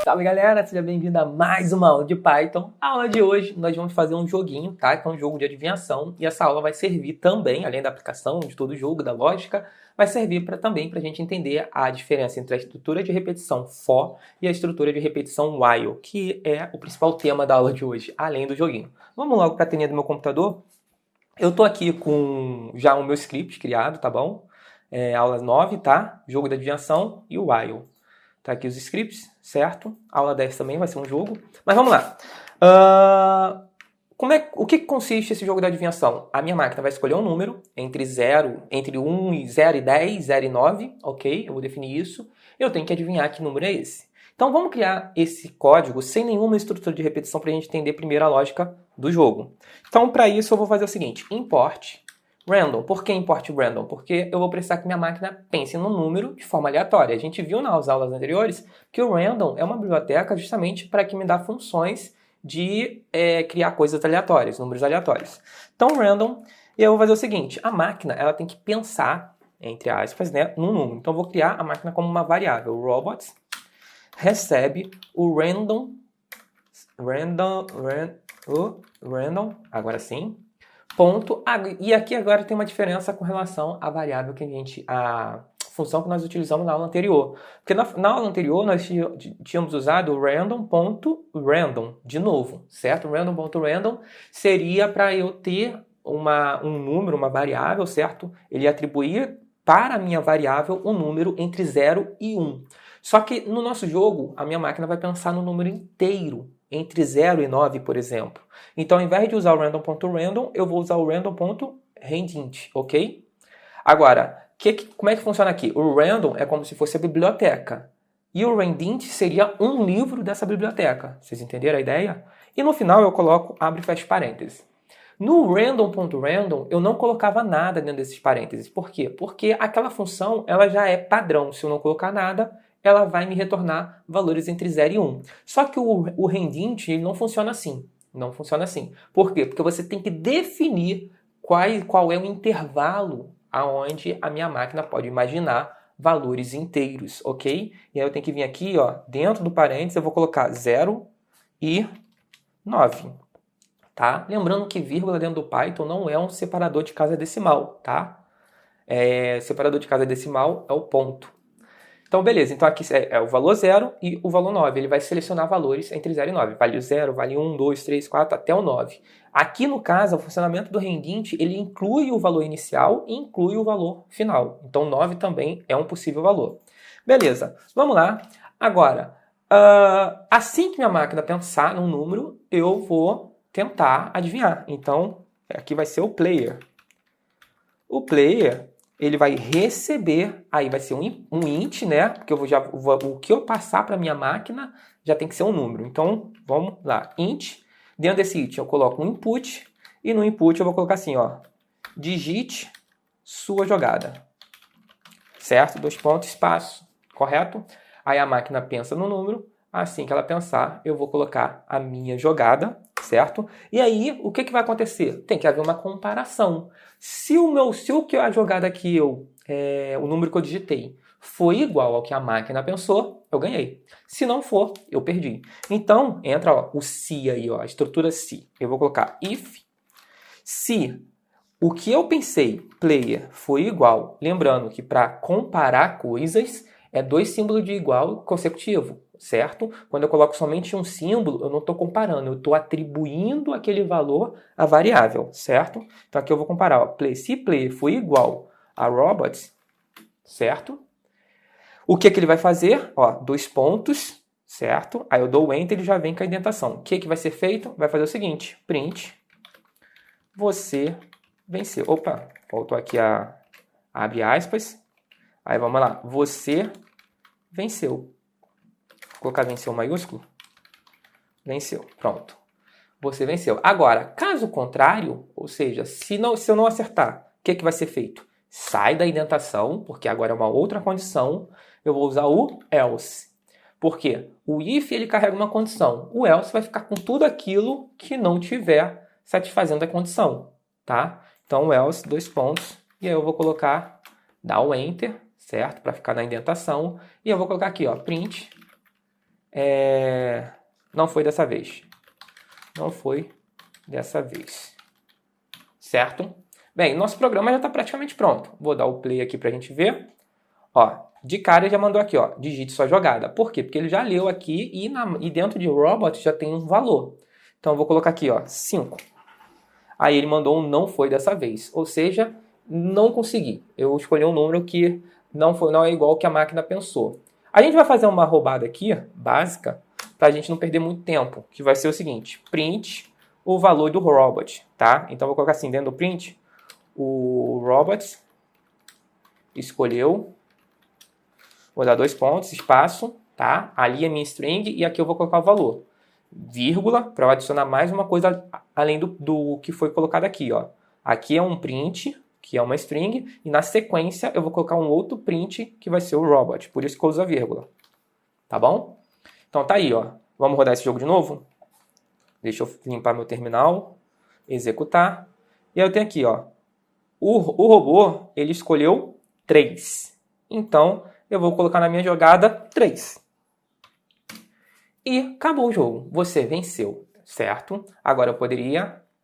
Salve galera, seja bem-vindo a mais uma aula de Python. A aula de hoje nós vamos fazer um joguinho, tá? Que é um jogo de adivinhação e essa aula vai servir também, além da aplicação de todo o jogo, da lógica, vai servir também para a gente entender a diferença entre a estrutura de repetição for e a estrutura de repetição while, que é o principal tema da aula de hoje, além do joguinho. Vamos logo para a telinha do meu computador. Eu tô aqui com já o meu script criado, tá bom? Aula 9, tá? Jogo de adivinhação e o while. Tá aqui os scripts, certo? A aula 10 também vai ser um jogo. Mas vamos lá. O que consiste esse jogo de adivinhação? A minha máquina vai escolher um número entre 1 e 0 e 10, 0 e 9, ok? Eu vou definir isso. Eu tenho que adivinhar que número é esse. Então vamos criar esse código sem nenhuma estrutura de repetição para a gente entender primeiro a lógica do jogo. Então para isso eu vou fazer o seguinte, import random. Por que import random? Porque eu vou precisar que minha máquina pense no número de forma aleatória. A gente viu nas aulas anteriores que o random é uma biblioteca justamente para que me dá funções de criar coisas aleatórias, números aleatórios. Então random, eu vou fazer o seguinte, a máquina ela tem que pensar, entre aspas, né, num número. Então eu vou criar a máquina como uma variável. Robots recebe o random, agora sim, ponto, e aqui agora tem uma diferença com relação à variável que a função que nós utilizamos na aula anterior. Porque na aula anterior nós tínhamos usado o random.random, de novo, certo? Random.random seria para eu ter um número, uma variável, certo? Ele atribuir para a minha variável um número entre 0 e 1. Só que no nosso jogo, a minha máquina vai pensar no número inteiro, entre 0 e 9, por exemplo. Então, ao invés de usar o random.random, eu vou usar o random.randint, ok? Agora, como é que funciona aqui? O random é como se fosse a biblioteca. E o randint seria um livro dessa biblioteca. Vocês entenderam a ideia? E no final eu coloco abre e fecha parênteses. No random.random, eu não colocava nada dentro desses parênteses. Por quê? Porque aquela função ela já é padrão. Se eu não colocar nada, ela vai me retornar valores entre 0 e 1. Só que o randint ele não funciona assim. Não funciona assim. Por quê? Porque você tem que definir qual é o intervalo aonde a minha máquina pode imaginar valores inteiros, ok? E aí eu tenho que vir aqui, ó, dentro do parênteses, eu vou colocar 0 e 9. Tá? Lembrando que vírgula dentro do Python não é um separador de casa decimal, tá? Separador de casa decimal é o ponto. Então, beleza. Então, aqui é o valor 0 e o valor 9. Ele vai selecionar valores entre 0 e 9. Vale 0, vale 1, 2, 3, 4, até o 9. Aqui, no caso, o funcionamento do randint, ele inclui o valor inicial e inclui o valor final. Então, 9 também é um possível valor. Beleza. Vamos lá. Agora, assim que minha máquina pensar num número, eu vou tentar adivinhar. Então, aqui vai ser o player. O player, ele vai receber, aí vai ser um int, né? Porque o que eu passar para minha máquina já tem que ser um número. Então, vamos lá. Int. Dentro desse int eu coloco um input. E no input eu vou colocar assim, ó. Digite sua jogada. Certo? 2 pontos, espaço. Correto? Aí a máquina pensa no número. Assim que ela pensar, eu vou colocar a minha jogada, certo? E aí, o que vai acontecer? Tem que haver uma comparação. Se a jogada que o número que eu digitei foi igual ao que a máquina pensou, eu ganhei. Se não for, eu perdi. Então, entra ó, o se aí, ó, a estrutura se. Eu vou colocar if, se o que eu pensei, player, foi igual. Lembrando que para comparar coisas, é 2 símbolos de igual consecutivo. Certo? Quando eu coloco somente um símbolo, eu não estou comparando, eu estou atribuindo aquele valor à variável, certo? Então aqui eu vou comparar, ó, se player for igual a robots, certo? O que ele vai fazer? Ó, 2 pontos, certo? Aí eu dou o enter e ele já vem com a indentação. O que vai ser feito? Vai fazer o seguinte, print, você venceu. Opa, faltou aqui abre aspas. Aí vamos lá, você venceu. Vou colocar venceu maiúsculo. Venceu. Pronto. Você venceu. Agora, caso contrário, ou seja, se eu não acertar, o que vai ser feito? Sai da indentação, porque agora é uma outra condição. Eu vou usar o else. Por quê? O if ele carrega uma condição. O else vai ficar com tudo aquilo que não tiver satisfazendo a condição. Tá? Então, o else, 2 pontos. E aí eu vou colocar, dar o enter, certo? Para ficar na indentação. E eu vou colocar aqui, ó, print. Não foi dessa vez. Não foi dessa vez. Certo? Bem, nosso programa já está praticamente pronto. Vou dar o play aqui para a gente ver. Ó, de cara ele já mandou aqui, ó, digite sua jogada. Por quê? Porque ele já leu aqui e dentro de robot já tem um valor. Então eu vou colocar aqui, ó, 5. Aí ele mandou um não foi dessa vez. Ou seja, não consegui. Eu escolhi um número que não é igual ao que a máquina pensou. A gente vai fazer uma roubada aqui, básica, para a gente não perder muito tempo, que vai ser o seguinte: print o valor do robot, tá? Então eu vou colocar assim, dentro do print, o robot escolheu, vou dar 2 pontos, espaço, tá? Ali é minha string e aqui eu vou colocar o valor. Vírgula, para eu adicionar mais uma coisa além do que foi colocado aqui, ó. Aqui é um print, que é uma string, e na sequência eu vou colocar um outro print, que vai ser o robot, por isso que eu uso a vírgula. Tá bom? Então tá aí, ó. Vamos rodar esse jogo de novo? Deixa eu limpar meu terminal, executar. E aí eu tenho aqui, ó. O robô, ele escolheu 3. Então, eu vou colocar na minha jogada 3. E acabou o jogo. Você venceu, certo? Agora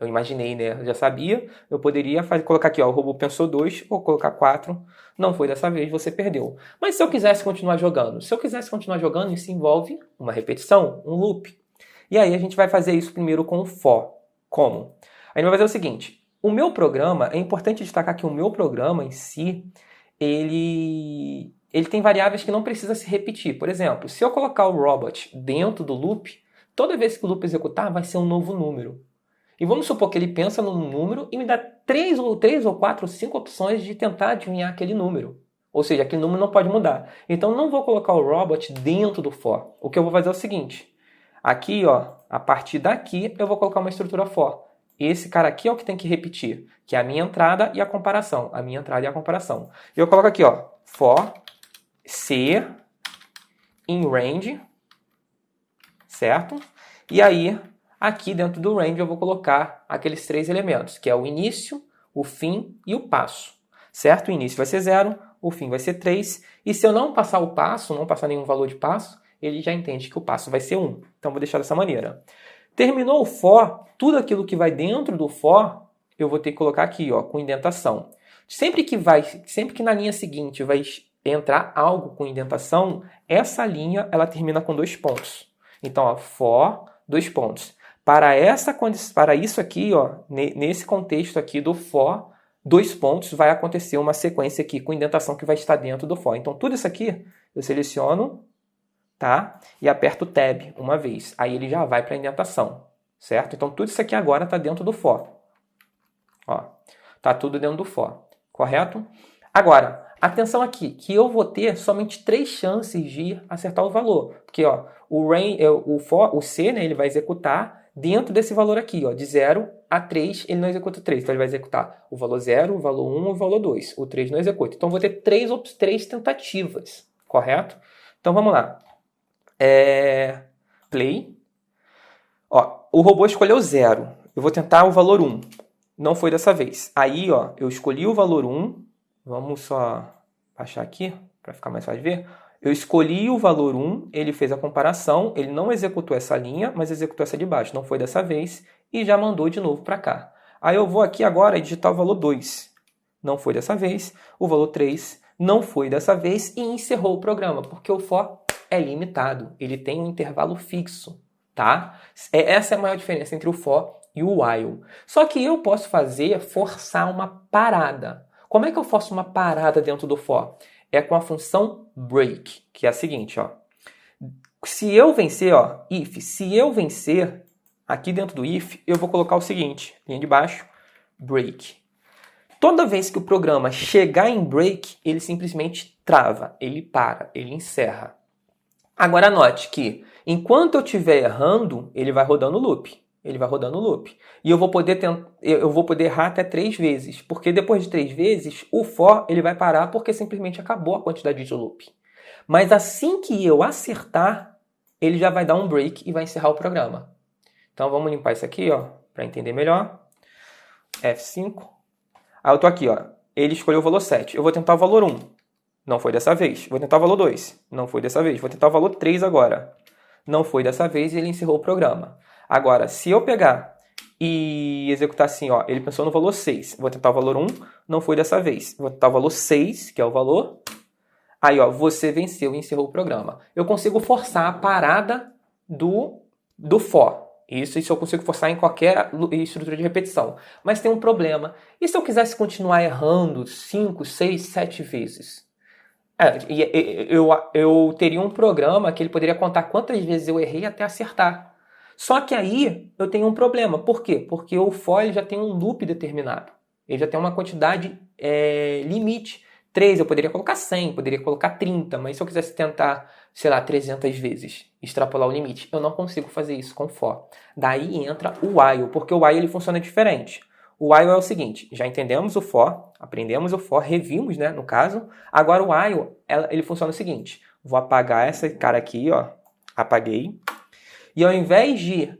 eu imaginei, né? Eu já sabia. Eu poderia colocar aqui, ó, o robô pensou 2 ou colocar 4. Não foi dessa vez, você perdeu. Mas se eu quisesse continuar jogando? Se eu quisesse continuar jogando, isso envolve uma repetição, um loop. E aí a gente vai fazer isso primeiro com o for. Como? A gente vai fazer o seguinte. O meu programa, é importante destacar que o meu programa em si, ele tem variáveis que não precisa se repetir. Por exemplo, se eu colocar o robot dentro do loop, toda vez que o loop executar, vai ser um novo número. E vamos supor que ele pensa num número e me dá 3 ou 4 ou 5 opções de tentar adivinhar aquele número. Ou seja, aquele número não pode mudar. Então não vou colocar o robot dentro do for. O que eu vou fazer é o seguinte. Aqui, ó, a partir daqui, eu vou colocar uma estrutura for. Esse cara aqui é o que tem que repetir, que é a minha entrada e a comparação. A minha entrada e a comparação. E eu coloco aqui, ó, for C in range, certo? E aí, aqui dentro do range eu vou colocar aqueles 3 elementos, que é o início, o fim e o passo, certo? O início vai ser 0, o fim vai ser 3, e se eu não passar o passo, não passar nenhum valor de passo, ele já entende que o passo vai ser 1. Então, vou deixar dessa maneira. Terminou o for, tudo aquilo que vai dentro do for, eu vou ter que colocar aqui, ó, com indentação. Sempre que na linha seguinte vai entrar algo com indentação, essa linha ela termina com 2 pontos. Então, ó, for, 2 pontos. Para isso aqui, ó, nesse contexto aqui do for, 2 pontos, vai acontecer uma sequência aqui com indentação que vai estar dentro do for. Então, tudo isso aqui eu seleciono, tá? E aperto Tab uma vez. Aí ele já vai para a indentação, certo? Então, tudo isso aqui agora está dentro do for. Ó, tá tudo dentro do for, correto? Agora, atenção aqui, que eu vou ter somente 3 chances de acertar o valor. Porque, ó, o C, né, ele vai executar dentro desse valor aqui, ó, de 0 a 3, ele não executa 3. Então, ele vai executar o valor 0, o valor 1 e o valor 2. O 3 não executa. Então, eu vou ter 3 tentativas, correto? Então, vamos lá. Play. Ó, o robô escolheu 0. Eu vou tentar o valor 1. Não foi dessa vez. Aí, ó, eu escolhi o valor 1. Vamos só baixar aqui para ficar mais fácil de ver. Eu escolhi o valor 1, ele fez a comparação, ele não executou essa linha, mas executou essa de baixo. Não foi dessa vez e já mandou de novo para cá. Aí eu vou aqui agora e digitar o valor 2. Não foi dessa vez. O valor 3 não foi dessa vez e encerrou o programa, porque o for é limitado. Ele tem um intervalo fixo, tá? Essa é a maior diferença entre o for e o while. Só que eu posso forçar uma parada. Como é que eu forço uma parada dentro do for? É com a função break, que é a seguinte, ó. Se eu vencer, ó, se eu vencer, aqui dentro do if, eu vou colocar o seguinte, linha de baixo, break. Toda vez que o programa chegar em break, ele simplesmente trava, ele para, ele encerra. Agora note que, enquanto eu estiver errando, ele vai rodando o loop. Ele vai rodando o loop. E eu vou poder errar até 3 vezes. Porque depois de 3 vezes, o for ele vai parar porque simplesmente acabou a quantidade de loop. Mas assim que eu acertar, ele já vai dar um break e vai encerrar o programa. Então vamos limpar isso aqui, ó, para entender melhor. F5. Aí eu tô aqui, ó. Ele escolheu o valor 7. Eu vou tentar o valor 1. Não foi dessa vez. Vou tentar o valor 2. Não foi dessa vez. Vou tentar o valor 3 agora. Não foi dessa vez e ele encerrou o programa. Agora, se eu pegar e executar assim, ó, ele pensou no valor 6. Vou tentar o valor 1, não foi dessa vez. Vou tentar o valor 6, que é o valor. Aí, ó, você venceu e encerrou o programa. Eu consigo forçar a parada do for. Isso eu consigo forçar em qualquer estrutura de repetição. Mas tem um problema. E se eu quisesse continuar errando 5, 6, 7 vezes? Eu teria um programa que ele poderia contar quantas vezes eu errei até acertar. Só que aí eu tenho um problema. Por quê? Porque o for ele já tem um loop determinado. Ele já tem uma quantidade limite. 3, eu poderia colocar 100, poderia colocar 30, mas se eu quisesse tentar, sei lá, 300 vezes, extrapolar o limite, eu não consigo fazer isso com for. Daí entra o while, porque o while ele funciona diferente. O while é o seguinte, já entendemos o for, aprendemos o for, revimos, né, no caso. Agora o while, ele funciona o seguinte, vou apagar esse cara aqui, ó, apaguei. E ao invés de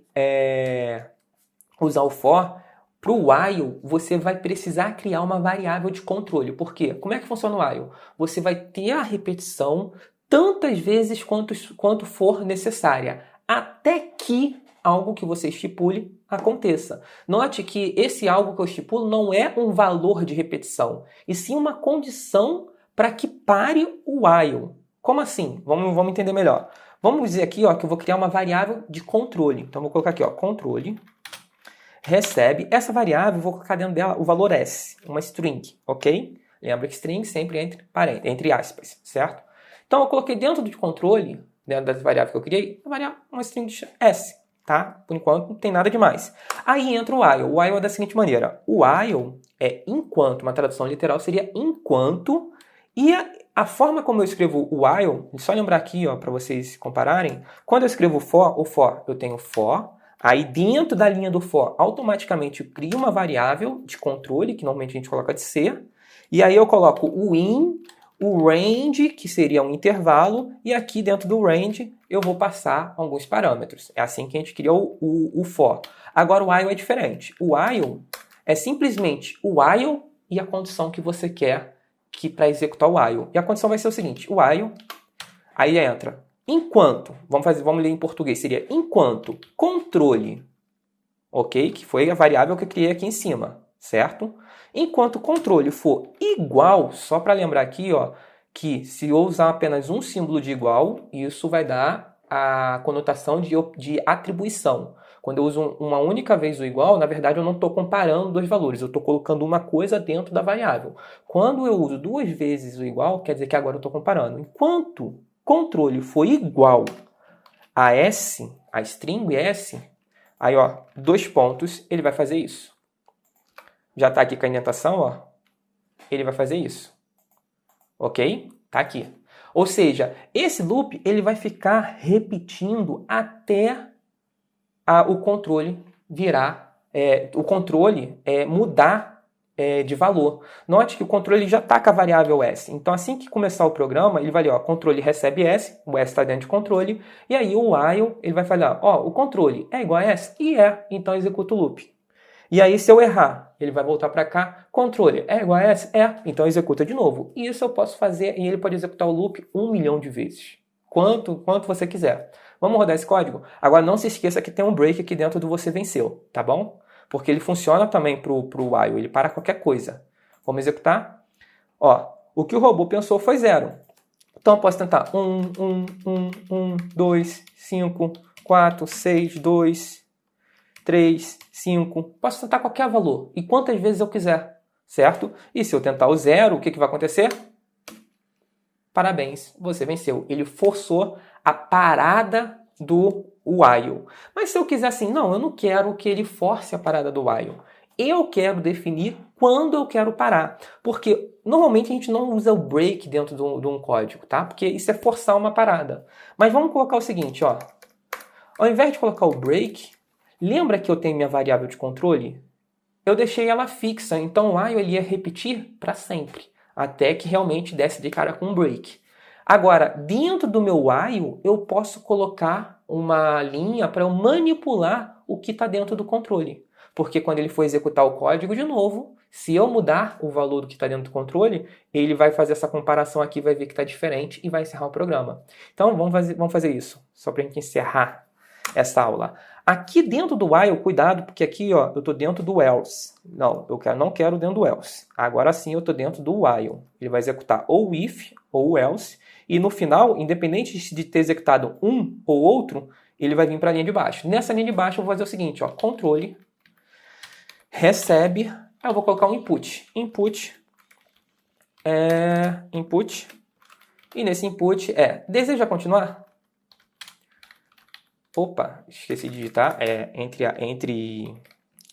usar o for, para o while, você vai precisar criar uma variável de controle. Por quê? Como é que funciona o while? Você vai ter a repetição tantas vezes quanto for necessária, até que algo que você estipule aconteça. Note que esse algo que eu estipulo não é um valor de repetição, e sim uma condição para que pare o while. Como assim? Vamos entender melhor. Vamos dizer aqui, ó, que eu vou criar uma variável de controle. Então, vou colocar aqui, ó, controle. Recebe, essa variável, eu vou colocar dentro dela o valor S, uma string, ok? Lembra que string sempre entre aspas, certo? Então eu coloquei dentro do controle, dentro das variáveis que eu criei, uma string de S, tá? Por enquanto não tem nada demais. Aí entra o while. O while é da seguinte maneira, o while é enquanto, uma tradução literal seria enquanto, e a forma como eu escrevo o while, só lembrar aqui, ó, para vocês compararem, quando eu escrevo o for, eu tenho for. Aí dentro da linha do for, automaticamente eu crio uma variável de controle, que normalmente a gente coloca de C, e aí eu coloco o in, o range, que seria um intervalo, e aqui dentro do range eu vou passar alguns parâmetros. É assim que a gente criou o for. Agora o while é diferente. O while é simplesmente o while e a condição que você quer para executar o while. E a condição vai ser o seguinte, o while, aí entra enquanto, vamos ler em português, seria enquanto controle, ok? Que foi a variável que eu criei aqui em cima, certo? Enquanto controle for igual, só para lembrar aqui, ó, que se eu usar apenas um símbolo de igual, isso vai dar a conotação de atribuição. Quando eu uso uma única vez o igual, na verdade eu não estou comparando dois valores, eu estou colocando uma coisa dentro da variável. Quando eu uso duas vezes o igual, quer dizer que agora eu estou comparando. Enquanto controle for igual a S, a string S, aí ó, 2 pontos, ele vai fazer isso. Já está aqui com a indentação, ó, ele vai fazer isso. Ok? Tá aqui. Ou seja, esse loop ele vai ficar repetindo até o controle virar, mudar de valor. Note que o controle já está com a variável S. Então, assim que começar o programa, ele vai ler, ó, controle recebe S, o S está dentro de controle, e aí o while, ele vai falar, ó, o controle é igual a S? E é, então executa o loop. E aí, se eu errar, ele vai voltar para cá, controle é igual a S? É, então executa de novo. E isso eu posso fazer, e ele pode executar o loop 1 milhão de vezes. Quanto você quiser. Vamos rodar esse código? Agora, não se esqueça que tem um break aqui dentro do você venceu, tá bom? Porque ele funciona também para o while, ele para qualquer coisa. Vamos executar? Ó, o que o robô pensou foi 0. Então eu posso tentar 1, 2, 5, 4, 6, 2, 3, 5. Posso tentar qualquer valor e quantas vezes eu quiser, certo? E se eu tentar o 0, o que vai acontecer? Parabéns, você venceu. Ele forçou a parada do while. Mas se eu quiser assim, não, eu não quero que ele force a parada do while. Eu quero definir quando eu quero parar. Porque normalmente a gente não usa o break dentro de um código, tá? Porque isso é forçar uma parada. Mas vamos colocar o seguinte, ó. Ao invés de colocar o break, lembra que eu tenho minha variável de controle? Eu deixei ela fixa, então o while ele ia repetir para sempre, até que realmente desse de cara com um break. Agora, dentro do meu while, eu posso colocar uma linha para eu manipular o que está dentro do controle. Porque quando ele for executar o código de novo, Se eu mudar o valor do que está dentro do controle, ele vai fazer essa comparação aqui, vai ver que está diferente e vai encerrar o programa. Então, vamos fazer isso, só para a gente encerrar essa aula. Aqui dentro do while, cuidado, porque aqui ó, eu estou dentro do else. Não, não quero dentro do else. Agora sim eu estou dentro do while. Ele vai executar ou o if ou o else. E no final, independente de ter executado um ou outro, ele vai vir para a linha de baixo. Nessa linha de baixo eu vou fazer o seguinte, ó, controle, recebe, eu vou colocar um input. Input, e nesse input deseja continuar? Opa, esqueci de digitar, entre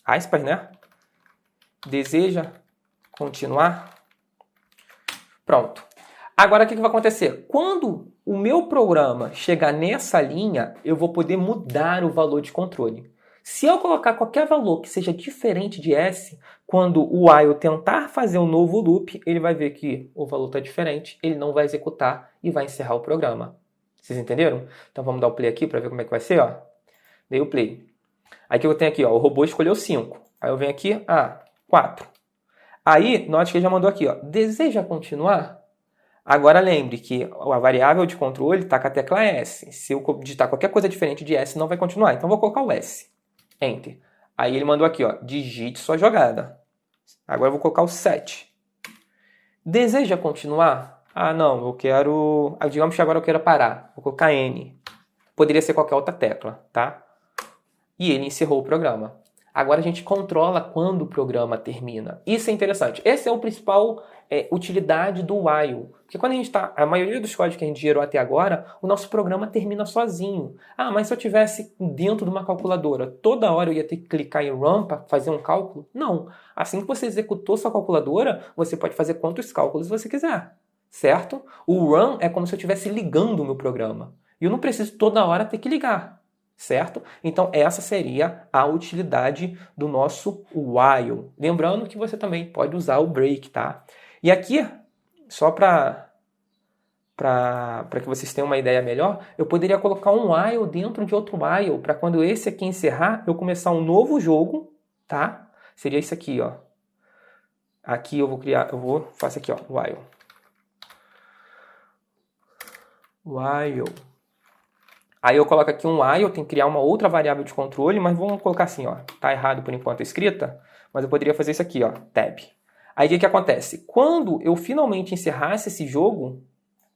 aspas, né? Deseja continuar? Pronto. Agora o que vai acontecer? Quando o meu programa chegar nessa linha, eu vou poder mudar o valor de controle. Se eu colocar qualquer valor que seja diferente de S, quando o while tentar fazer um novo loop, ele vai ver que o valor está diferente, ele não vai executar e vai encerrar o programa. Vocês entenderam? Então vamos dar o play aqui para ver como é que vai ser. Ó. Dei o play. Aí que eu tenho aqui, ó, o robô escolheu 5. Aí eu venho aqui, 4. Aí, note que ele já mandou aqui, ó, deseja continuar? Agora lembre que a variável de controle está com a tecla S. Se eu digitar qualquer coisa diferente de S, não vai continuar. Então vou colocar o S. Enter. Aí ele mandou aqui, ó, digite sua jogada. Agora eu vou colocar o 7. Deseja continuar? Não, eu quero... Digamos que agora eu quero parar. Vou colocar N. Poderia ser qualquer outra tecla, tá? E ele encerrou o programa. Agora a gente controla quando o programa termina. Isso é interessante. Essa é a principal utilidade do while. Porque quando a gente está... A maioria dos códigos que a gente gerou até agora, o nosso programa termina sozinho. Mas se eu tivesse dentro de uma calculadora, toda hora eu ia ter que clicar em Run para fazer um cálculo? Não. Assim que você executou sua calculadora, você pode fazer quantos cálculos você quiser. Certo? O Run é como se eu estivesse ligando o meu programa. E eu não preciso toda hora ter que ligar. Certo? Então, essa seria a utilidade do nosso while. Lembrando que você também pode usar o break, tá? E aqui, só para que vocês tenham uma ideia melhor, eu poderia colocar um while dentro de outro while, para quando esse aqui encerrar, eu começar um novo jogo, tá? Seria isso aqui, ó. Aqui eu vou faço aqui, ó, while. Aí eu coloco aqui um while, eu tenho que criar uma outra variável de controle, mas vamos colocar assim, ó. Tá errado por enquanto a escrita, mas eu poderia fazer isso aqui, ó, tab. Aí o que acontece? Quando eu finalmente encerrasse esse jogo,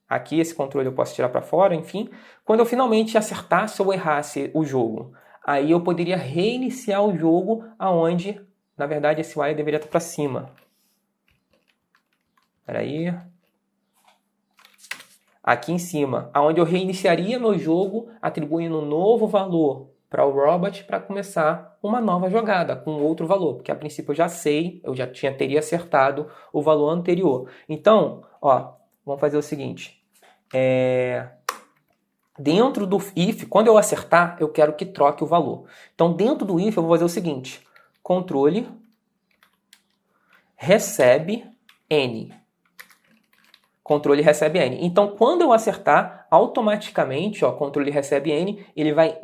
aqui esse controle eu posso tirar para fora, enfim. Quando eu finalmente acertasse ou errasse o jogo, aí eu poderia reiniciar o jogo aonde, na verdade, esse while deveria estar para cima. Espera aí. Aqui em cima, aonde eu reiniciaria meu jogo, atribuindo um novo valor para o robot para começar uma nova jogada com outro valor, porque a princípio eu já sei, eu já teria acertado o valor anterior. Então, ó, vamos fazer o seguinte, dentro do if, quando eu acertar, eu quero que troque o valor. Então, dentro do if, eu vou fazer o seguinte, controle recebe N. Controle recebe N. Então, quando eu acertar, automaticamente, ó, controle recebe N, ele vai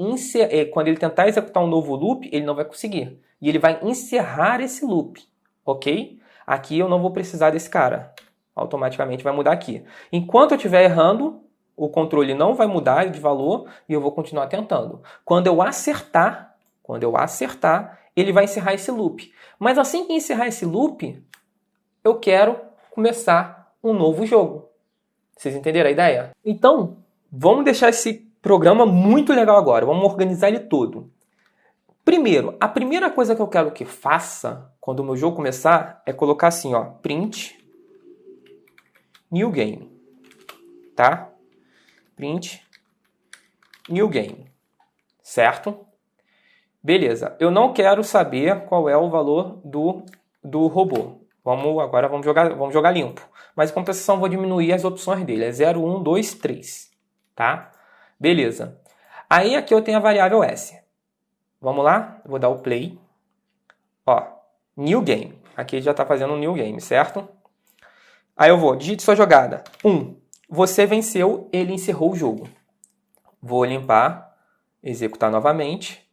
quando ele tentar executar um novo loop, ele não vai conseguir. E ele vai encerrar esse loop, ok? Aqui eu não vou precisar desse cara. Automaticamente vai mudar aqui. Enquanto eu estiver errando, o controle não vai mudar de valor e eu vou continuar tentando. Quando eu acertar, ele vai encerrar esse loop. Mas assim que encerrar esse loop, eu quero começar um novo jogo. Vocês entenderam a ideia? Então, vamos deixar esse programa muito legal agora. Vamos organizar ele todo. Primeiro, a primeira coisa que eu quero que faça quando o meu jogo começar é colocar assim, ó, print new game, tá? Print new game, certo? Beleza. Eu não quero saber qual é o valor do robô. Agora vamos jogar limpo. Mas em compensação vou diminuir as opções dele. É 0, 1, 2, 3. Tá? Beleza. Aí aqui eu tenho a variável S. Vamos lá? Vou dar o play. Ó, new game. Aqui já está fazendo um new game, certo? Aí eu vou, digite sua jogada. 1. Você venceu, ele encerrou o jogo. Vou limpar, executar novamente.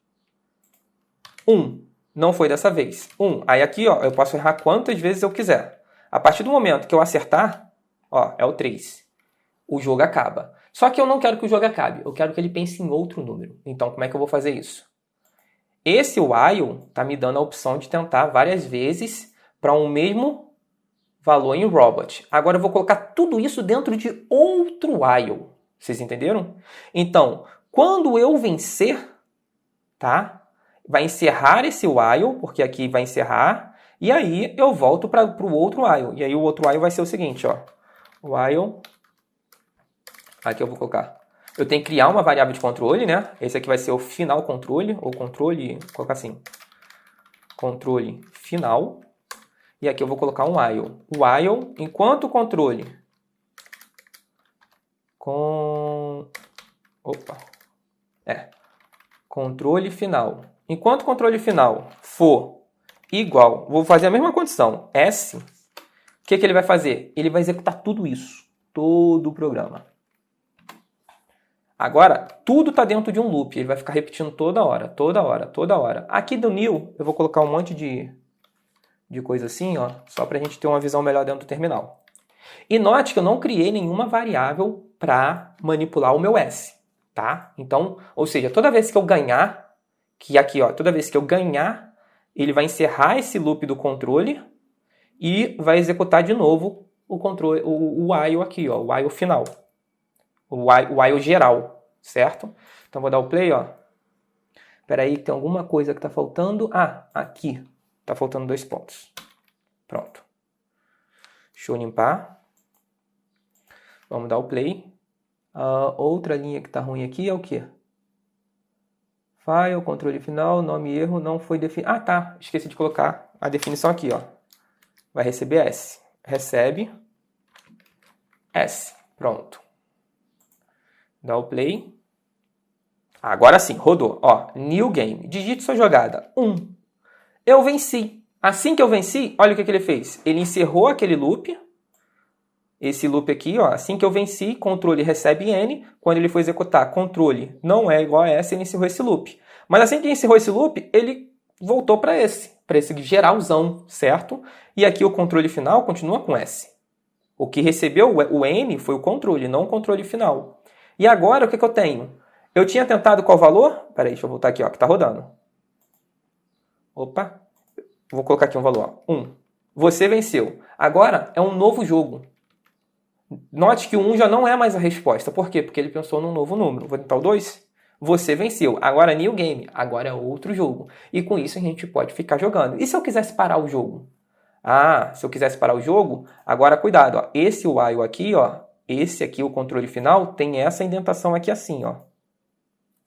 1. Não foi dessa vez. 1. Aí aqui, ó, eu posso errar quantas vezes eu quiser. A partir do momento que eu acertar, ó, é o 3. O jogo acaba. Só que eu não quero que o jogo acabe. Eu quero que ele pense em outro número. Então, como é que eu vou fazer isso? Esse while está me dando a opção de tentar várias vezes para um mesmo valor em robot. Agora eu vou colocar tudo isso dentro de outro while. Vocês entenderam? Então, quando eu vencer, tá? Vai encerrar esse while, porque aqui vai encerrar, e aí eu volto para o outro while. E aí o outro while vai ser o seguinte, ó. While, aqui eu vou colocar. Eu tenho que criar uma variável de controle, né? Esse aqui vai ser o final controle, ou controle, vou colocar assim, controle final. E aqui eu vou colocar um while. While, enquanto o controle controle final. Enquanto o controle final for igual, vou fazer a mesma condição, S, o que ele vai fazer? Ele vai executar tudo isso, todo o programa. Agora, tudo está dentro de um loop, ele vai ficar repetindo toda hora, toda hora, toda hora. Aqui do new, eu vou colocar um monte de coisa assim, ó, só para a gente ter uma visão melhor dentro do terminal. E note que eu não criei nenhuma variável para manipular o meu S, tá? Então, ou seja, toda vez que eu ganhar, que aqui, ó, toda vez que eu ganhar, ele vai encerrar esse loop do controle e vai executar de novo o controle, o while aqui, ó, o while final. O while geral, certo? Então, vou dar o play, ó. Espera aí, tem alguma coisa que está faltando. Ah, aqui. Está faltando 2 pontos. Pronto. Deixa eu limpar. Vamos dar o play. Outra linha que está ruim aqui é o quê? File, controle final, nome erro, não foi definido. Ah, tá. Esqueci de colocar a definição aqui, ó. Vai receber S. Recebe S. Pronto. Dá o play. Agora sim, rodou. Ó, new game. Digite sua jogada. 1. Eu venci. Assim que eu venci, olha o que ele fez. Ele encerrou aquele loop. Esse loop aqui, ó. Assim que eu venci, controle recebe N. Quando ele for executar, controle não é igual a S, ele encerrou esse loop. Mas assim que ele encerrou esse loop, ele voltou para esse geralzão, certo? E aqui o controle final continua com S. O que recebeu o N foi o controle, não o controle final. E agora, o que eu tenho? Eu tinha tentado qual valor? Peraí, deixa eu voltar aqui, ó, que tá rodando. Opa. Vou colocar aqui um valor, ó. 1. Você venceu. Agora é um novo jogo. Note que o 1 já não é mais a resposta. Por quê? Porque ele pensou num novo número. Vou tentar o 2. Você venceu. Agora new game. Agora é outro jogo. E com isso a gente pode ficar jogando. E se eu quisesse parar o jogo? Ah, se eu quisesse parar o jogo, agora cuidado, ó. Esse while aqui, ó. Esse aqui, o controle final, tem essa indentação aqui assim, ó.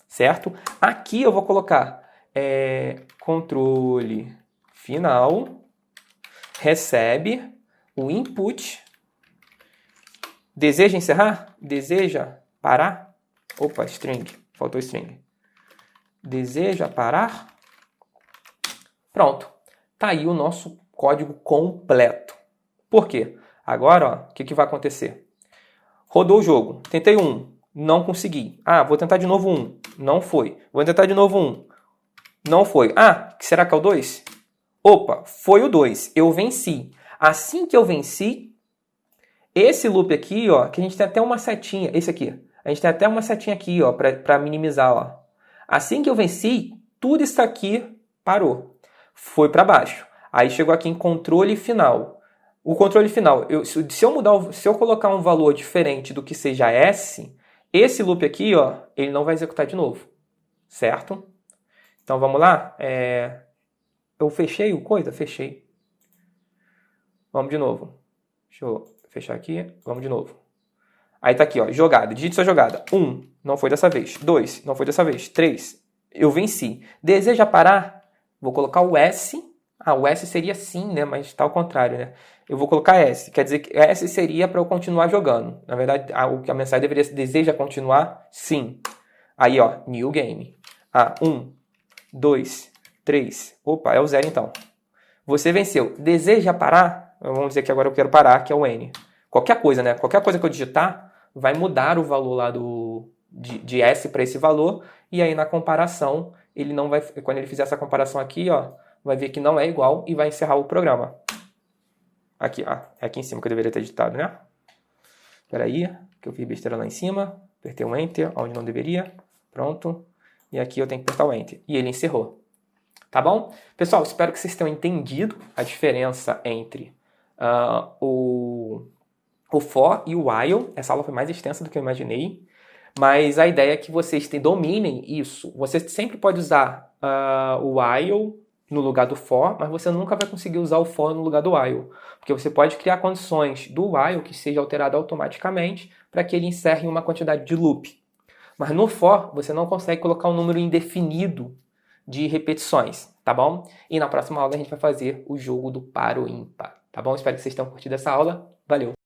Certo? Aqui eu vou colocar controle final, recebe o input. Deseja encerrar? Deseja parar? Opa, string. Faltou string. Deseja parar? Pronto. Tá aí o nosso código completo. Por quê? Agora, ó, o que vai acontecer? Rodou o jogo. Tentei 1. Não consegui. Ah, vou tentar de novo 1. Não foi. Vou tentar de novo 1. Não foi. Ah, será que é o 2? Opa, foi o 2. Eu venci. Assim que eu venci, esse loop aqui, ó, que a gente tem até uma setinha. Esse aqui. A gente tem até uma setinha aqui, ó, para minimizar, ó. Assim que eu venci, tudo isso aqui parou. Foi para baixo. Aí chegou aqui em controle final. O controle final, se eu colocar um valor diferente do que seja S, esse loop aqui, ó, ele não vai executar de novo. Certo? Então vamos lá. Eu fechei o coisa? Fechei. Vamos de novo. Deixa eu fechar aqui. Vamos de novo. Aí tá aqui, ó, jogada. Digite sua jogada. 1, não foi dessa vez. 2, não foi dessa vez. 3, eu venci. Deseja parar? Vou colocar o S. Ah, o S seria sim, né? Mas tá ao contrário, né? Eu vou colocar S. Quer dizer que S seria para eu continuar jogando. Na verdade, a mensagem deveria ser: deseja continuar? Sim. Aí, ó, new game. 1, 2, 3. Opa, é o 0 então. Você venceu. Deseja parar? Vamos dizer que agora eu quero parar, que é o N. Qualquer coisa, né? Qualquer coisa que eu digitar vai mudar o valor lá de S para esse valor. E aí na comparação, ele não vai. Quando ele fizer essa comparação aqui, ó, vai ver que não é igual e vai encerrar o programa. Aqui, é aqui em cima que eu deveria ter editado, né? Espera aí, que eu fiz besteira lá em cima. Apertei um Enter, onde não deveria. Pronto. E aqui eu tenho que apertar o Enter. E ele encerrou. Tá bom? Pessoal, espero que vocês tenham entendido a diferença entre o for e o while. Essa aula foi mais extensa do que eu imaginei. Mas a ideia é que vocês dominem isso. Você sempre pode usar o while no lugar do for, mas você nunca vai conseguir usar o for no lugar do while. Porque você pode criar condições do while que seja alterado automaticamente para que ele encerre em uma quantidade de loop. Mas no for, você não consegue colocar um número indefinido de repetições, tá bom? E na próxima aula a gente vai fazer o jogo do par ou ímpar, tá bom? Espero que vocês tenham curtido essa aula. Valeu!